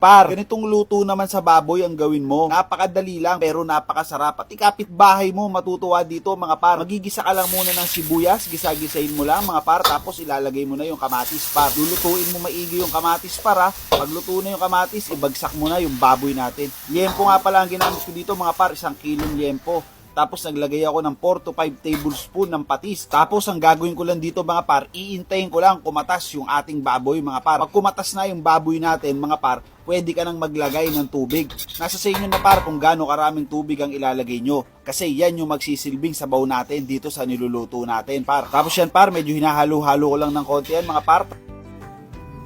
par. Ganitong luto naman sa baboy ang gawin mo. Napakadali lang pero napakasarap. At ikapit-bahay mo matutuwa dito mga par. Magigisa ka lang muna ng sibuyas, gisa-gisahin mo lang mga par, tapos ilalagay mo na yung kamatis par. Lulutuin mo maigi yung kamatis par ha. Pag luto na yung kamatis, ibagsak mo na yung baboy natin. Liempo nga pala ang ginamit ko dito mga par, 1 kilong liempo. Tapos naglagay ako ng 4 to 5 tablespoon ng patis. Tapos ang gagawin ko lang dito mga par, iintayin ko lang kumatas yung ating baboy mga par. Pag kumatas na yung baboy natin mga par, pwede ka nang maglagay ng tubig. Nasa sa inyo na par kung gaano karaming tubig ang ilalagay nyo. Kasi yan yung magsisilbing sabaw natin dito sa niluluto natin par. Tapos yan par, medyo hinahalo-halo ko lang ng konti yan mga par.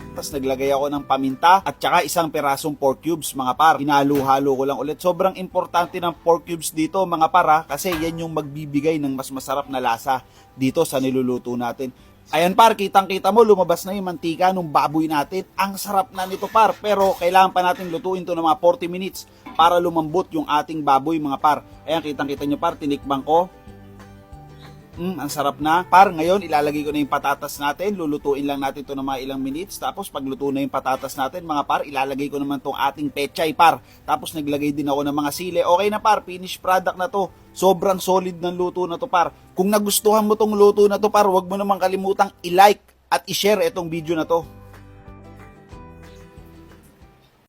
Tapos naglagay ako ng paminta at saka 1 pirasong pork cubes mga par. Hinalo-halo ko lang ulit. Sobrang importante ng pork cubes dito mga par ha, kasi yan yung magbibigay ng mas masarap na lasa dito sa niluluto natin. Ayan par, kitang-kita mo lumabas na yung mantika ng baboy natin. Ang sarap na nito par, pero kailangan pa natin lutuin to ng mga 40 minutes para lumambot yung ating baboy mga par. Ayan, kitang-kita nyo par, tinikbang ko. Ang sarap na. Par, ngayon ilalagay ko na yung patatas natin. Lulutuin lang natin to ng mga ilang minutes. Tapos pagluto na yung patatas natin mga par, ilalagay ko naman tong ating pechay par. Tapos naglagay din ako ng mga sili. Okay na par, finished product na to. Sobrang solid ng luto na to par. Kung nagustuhan mo tong luto na to par, huwag mo namang kalimutang i-like at i-share itong video na to.